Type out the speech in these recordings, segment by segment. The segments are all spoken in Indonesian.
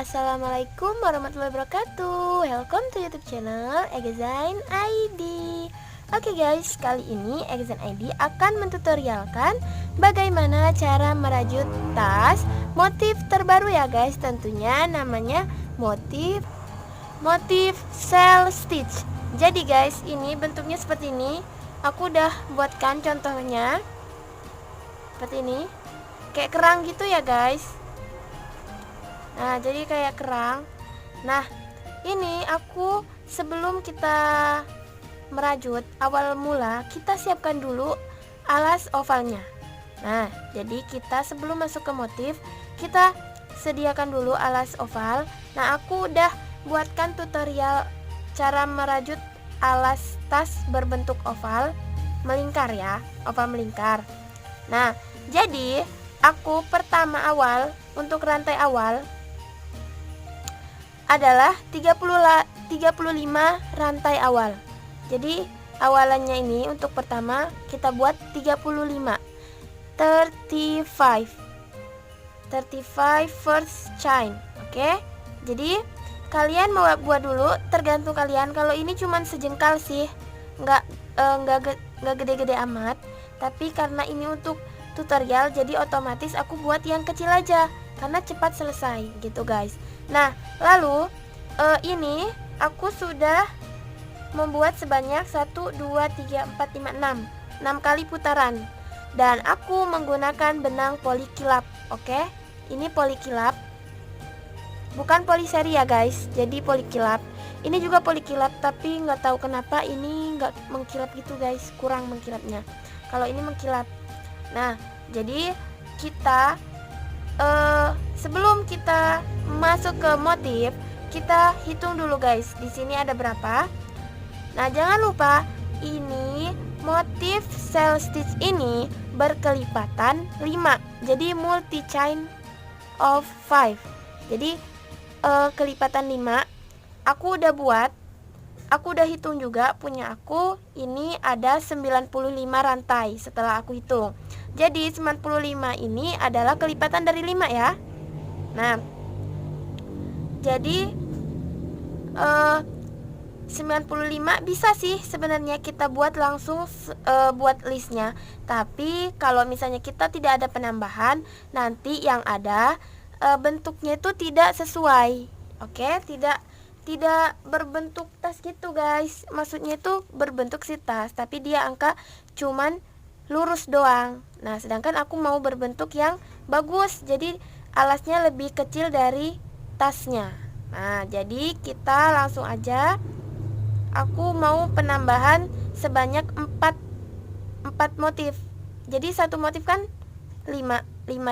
Assalamualaikum warahmatullahi wabarakatuh. Welcome to YouTube channel Egzain ID. Oke guys, kali ini Egzain ID akan mentutorialkan bagaimana cara merajut tas motif terbaru ya guys. Tentunya namanya motif shell stitch. Jadi guys, ini bentuknya seperti ini. Aku udah buatkan contohnya seperti ini, kayak kerang gitu ya guys. Nah, jadi kayak kerang. Nah, ini aku sebelum kita merajut, awal mula kita siapkan dulu alas ovalnya. Nah, jadi kita sebelum masuk ke motif, kita sediakan dulu alas oval. Nah, aku udah buatkan tutorial cara merajut alas tas berbentuk oval melingkar ya, oval melingkar. Nah, jadi aku pertama awal untuk rantai awal adalah 35 rantai awal. Jadi awalannya ini untuk pertama kita buat 35 first chain. Oke. Jadi kalian mau buat dulu, tergantung kalian. Kalau ini cuman sejengkal sih, nggak gede-gede amat. Tapi karena ini untuk tutorial, jadi otomatis aku buat yang kecil aja karena cepat selesai gitu guys. Nah, lalu ini aku sudah membuat sebanyak 1, 2, 3, 4, 5, 6 kali putaran. Dan aku menggunakan benang polikilap. Oke, ini polikilap, bukan poliseri ya guys. Jadi polikilap. Ini juga polikilap, tapi nggak tahu kenapa ini nggak mengkilap gitu guys, kurang mengkilapnya. Kalau ini mengkilap. Nah, jadi kita sebelum kita masuk ke motif, kita hitung dulu guys. Di sini ada berapa? Nah, jangan lupa ini motif shell stitch ini berkelipatan 5. Jadi multi chain of 5. Jadi kelipatan 5 aku udah buat. Aku udah hitung juga punya aku, ini ada 95 rantai setelah aku hitung. Jadi 95 ini adalah kelipatan dari 5 ya. Nah, jadi 95 bisa sih sebenarnya kita buat langsung buat listnya. Tapi kalau misalnya kita tidak ada penambahan, nanti yang ada bentuknya itu tidak sesuai. Oke, tidak berbentuk tas gitu guys. Maksudnya itu berbentuk si tas, tapi dia angka cuman lurus doang. Nah, sedangkan aku mau berbentuk yang bagus, jadi alasnya lebih kecil dari tasnya. Nah, jadi kita langsung aja. Aku mau penambahan sebanyak 4 motif. Jadi satu motif kan 5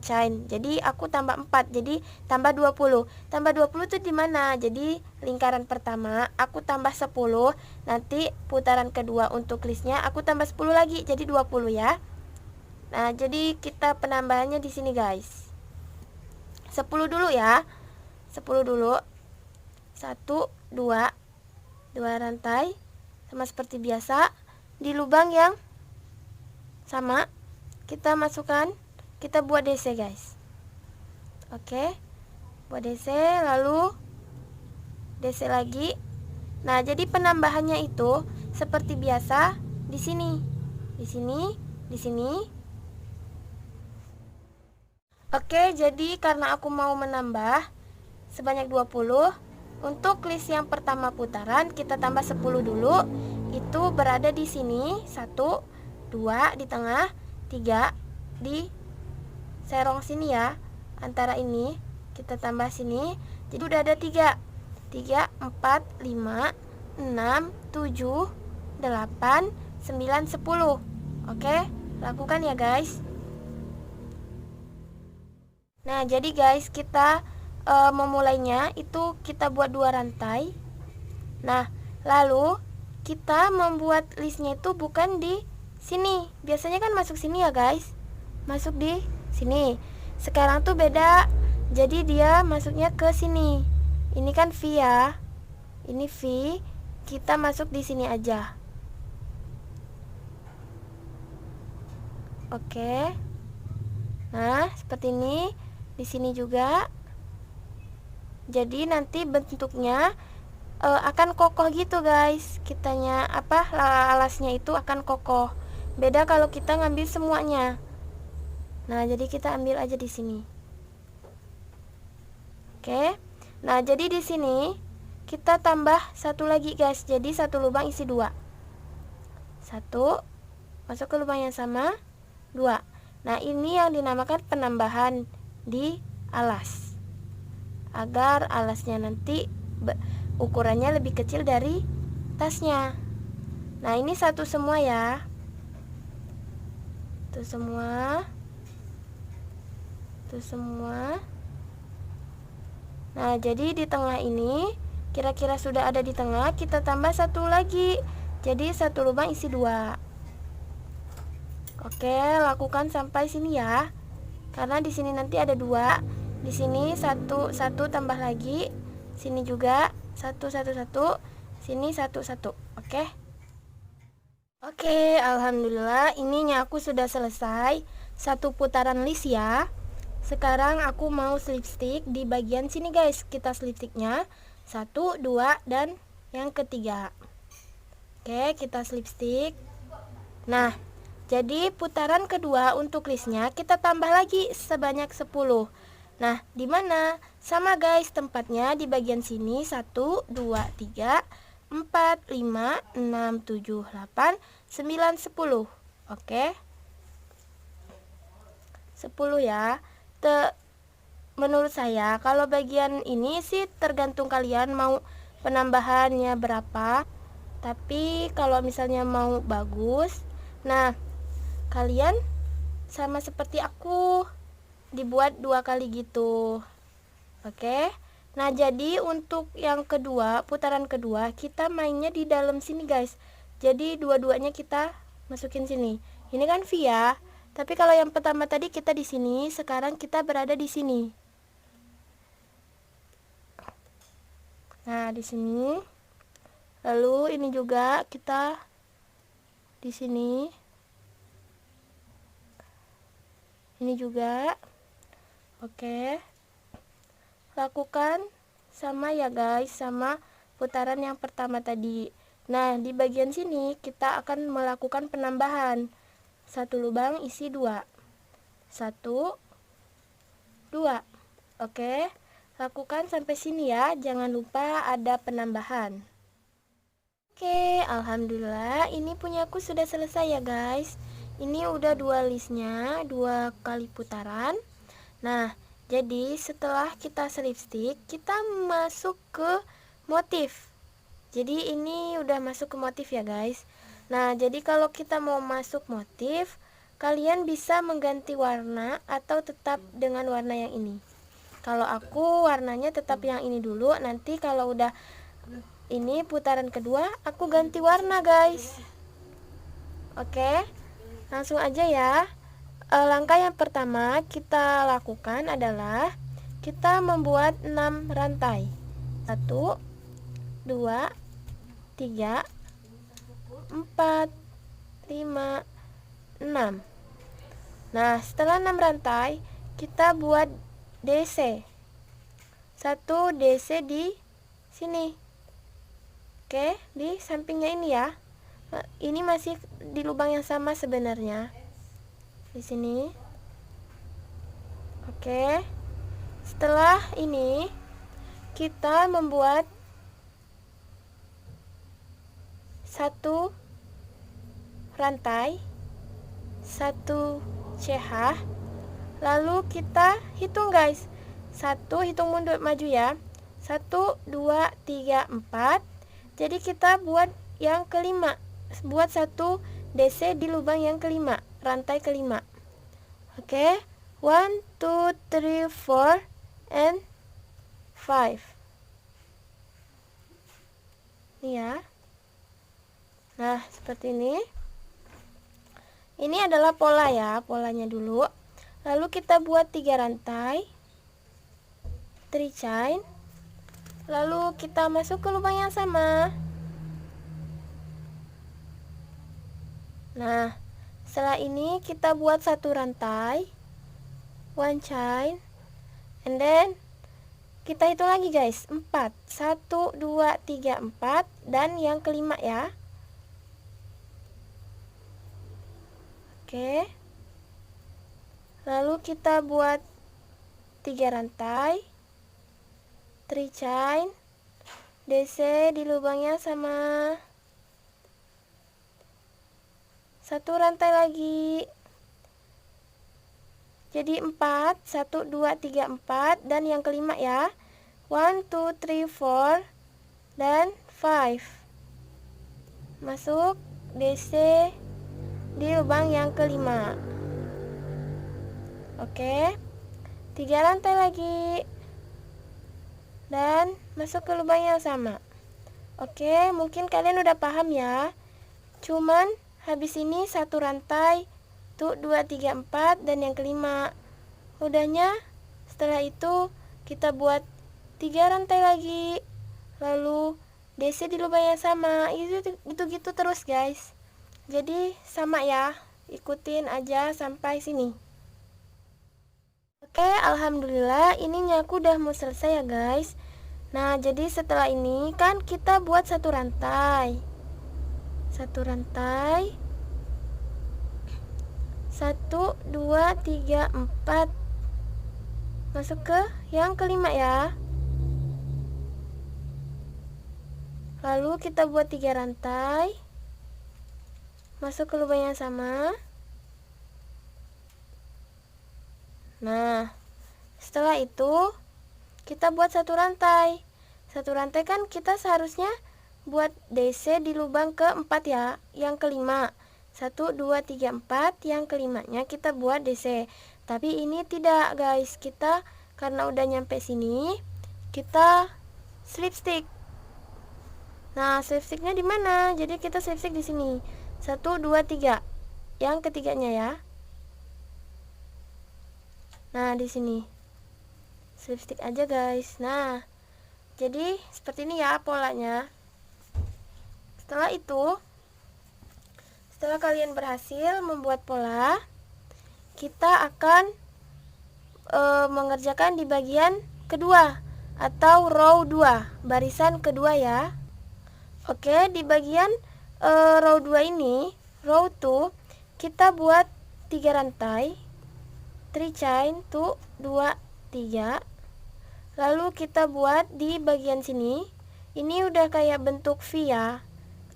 chain. Jadi aku tambah 4, jadi tambah 20. Tambah 20 itu di mana? Jadi lingkaran pertama aku tambah 10, nanti putaran kedua untuk listnya aku tambah 10 lagi, jadi 20 ya. Nah, jadi kita penambahannya di sini guys. 10 dulu ya. 10 dulu. 1, 2 rantai sama seperti biasa. Di lubang yang sama kita masukkan, kita buat DC guys. Oke, buat DC, lalu DC lagi. Nah, jadi penambahannya itu seperti biasa di sini, di sini, di sini. Oke, jadi karena aku mau menambah sebanyak 20, untuk list yang pertama putaran kita tambah 10 dulu. Itu berada di sini, 1, 2 di tengah, 3 di serong sini ya. Antara ini kita tambah sini, jadi udah ada 3, 4, 5, 6, 7, 8, 9, 10. Oke, lakukan ya guys. Nah, jadi guys, kita memulainya itu kita buat 2 rantai. Nah, lalu kita membuat listnya itu bukan di sini. Biasanya kan masuk sini ya guys, masuk di sini. Sekarang tuh beda, jadi dia masuknya ke sini. Ini kan V ya, ini V, kita masuk di sini aja. Oke. Nah, seperti ini. Di sini juga. Jadi nanti bentuknya akan kokoh gitu guys. Kitanya alasnya itu akan kokoh. Beda kalau kita ngambil semuanya. Nah, jadi kita ambil aja di sini. Oke. Nah, jadi di sini kita tambah satu lagi guys. Jadi satu lubang isi dua. Satu, masuk ke lubang yang sama, dua. Nah, ini yang dinamakan penambahan di alas. Agar alasnya nanti ukurannya lebih kecil dari tasnya. Nah, ini satu semua ya. Itu semua. Itu semua. Nah, jadi di tengah ini kira-kira sudah ada di tengah, kita tambah satu lagi. Jadi satu lubang isi dua. Oke, lakukan sampai sini ya. Karena di sini nanti ada dua. Di sini satu tambah lagi. Sini juga satu. Sini satu. Oke. Oke, alhamdulillah ininya aku sudah selesai satu putaran list ya. Sekarang aku mau slip stick di bagian sini guys. Kita slip sticknya 1, 2, dan yang ketiga. Oke, kita slip stick. Nah, jadi putaran kedua untuk listnya kita tambah lagi sebanyak 10. Nah, di mana? Sama guys, tempatnya di bagian sini 1, 2, 3, 4, 5, 6, 7, 8, 9, 10. Oke. 10 ya. Menurut saya kalau bagian ini sih tergantung kalian mau penambahannya berapa. Tapi kalau misalnya mau bagus, nah kalian sama seperti aku dibuat 2 kali gitu. Oke. Nah, jadi untuk yang kedua, putaran kedua, kita mainnya di dalam sini guys. Jadi dua-duanya kita masukin sini. Ini kan V ya. Tapi kalau yang pertama tadi kita di sini, sekarang kita berada di sini. Nah, di sini. Lalu ini juga kita di sini. Ini juga. Oke. Lakukan sama ya guys, sama putaran yang pertama tadi. Nah, di bagian sini kita akan melakukan penambahan. Satu lubang isi 2. 1, 2. Oke, lakukan sampai sini ya. Jangan lupa ada penambahan. Oke, alhamdulillah ini punyaku sudah selesai ya guys. Ini udah 2 listnya, 2 kali putaran. Nah, jadi setelah kita slip stick, kita masuk ke motif. Jadi ini udah masuk ke motif ya guys. Nah, jadi kalau kita mau masuk motif, kalian bisa mengganti warna atau tetap dengan warna yang ini. Kalau aku warnanya tetap yang ini dulu, nanti kalau udah ini putaran kedua, aku ganti warna guys. Oke, langsung aja ya. Langkah yang pertama kita lakukan adalah kita membuat 6 rantai. 1, 2, 3, 4, 5, 6. Nah, setelah 6 rantai, kita buat DC. 1 DC di sini. Oke, di sampingnya ini ya. Ini masih di lubang yang sama sebenarnya. Di sini. Oke. Setelah ini, kita membuat 1 rantai, 1 CH, lalu kita hitung guys. 1, hitung mundur maju ya. 1, 2, 3, 4. Jadi kita buat yang kelima. Buat 1 DC di lubang yang kelima, rantai kelima. Oke. 1, 2, 3, 4 and 5. Ini ya. Nah, seperti ini. Ini adalah pola ya, polanya dulu. Lalu kita buat 3 rantai, 3 chain. Lalu kita masuk ke lubang yang sama. Nah, setelah ini kita buat 1 rantai, 1 chain, and then Kita hitung lagi guys, 4. 1, 2, 3, 4. Dan yang kelima ya. Oke. Lalu kita buat 3 rantai. 3 chain. DC di lubangnya sama 1 rantai lagi. Jadi 4, 1, 2, 3, 4. Dan yang kelima ya. 1, 2, 3, 4. Dan 5. Masuk DC di lubang yang kelima. Oke. 3 rantai lagi. Dan masuk ke lubang yang sama. Oke, mungkin kalian udah paham ya. Cuman habis ini 1 rantai. 1, 2, 3, 4 dan yang kelima. Udahnya setelah itu kita buat 3 rantai lagi. Lalu DC di lubang yang sama. Gitu-gitu terus guys. Jadi sama ya. Ikutin aja sampai sini. Oke, alhamdulillah ininya aku udah mau selesai ya guys. Nah, jadi setelah ini kan kita buat 1 rantai. 1 rantai. 1, 2, 3, 4. Masuk ke yang kelima ya. Lalu kita buat 3 rantai. Masuk ke lubang yang sama. Nah, setelah itu kita buat 1 rantai. 1 rantai kan kita seharusnya buat DC di lubang keempat ya, yang kelima. 1, 2, 3, 4. Yang kelimanya kita buat DC. Tapi ini tidak guys. Kita karena udah nyampe sini, kita slip stick. Nah, slip sticknya di mana? Jadi kita slip stick di sini. 1, 2, 3. Yang ketiganya ya. Nah, di sini. Slip stick aja guys. Nah, jadi seperti ini ya polanya. Setelah itu, setelah kalian berhasil membuat pola, kita akan mengerjakan di bagian kedua atau row 2, barisan kedua ya. Oke, di bagian row 2 ini, row 2, kita buat 3 rantai. 3 chain, 2, 3. Lalu kita buat di bagian sini. Ini udah kayak bentuk V ya,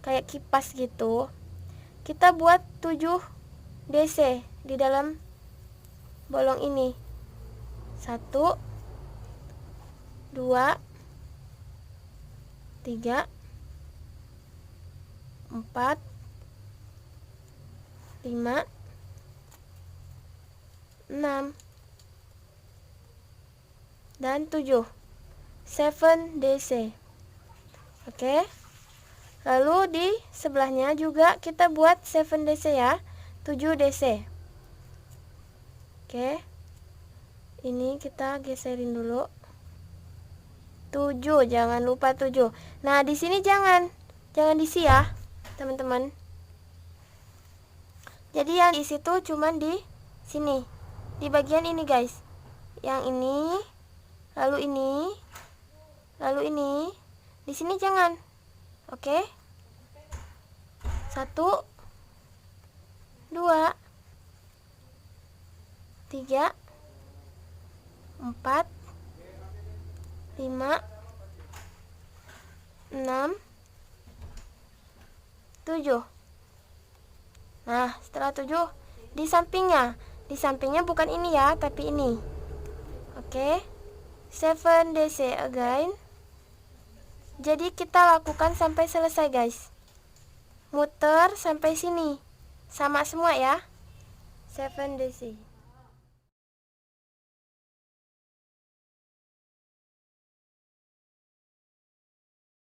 kayak kipas gitu. Kita buat 7 DC di dalam bolong ini. 1, 2, 3, 4, 5, 6, dan 7. 7 DC. Oke. Lalu di sebelahnya juga kita buat 7 DC ya. 7 DC. Oke. Ini kita geserin dulu. 7, jangan lupa 7. Nah, di sini jangan diisi ya, teman-teman. Jadi yang di situ cuman di sini. Di bagian ini, guys. Yang ini, lalu ini, lalu ini. Di sini jangan. Oke. 1, 2, 3, 4, 5, 6, 7. Nah, setelah 7 di sampingnya. Di sampingnya bukan ini ya, tapi ini. Oke. 7 DC again. Jadi kita lakukan sampai selesai, guys. Muter sampai sini. Sama semua ya. 7 DC.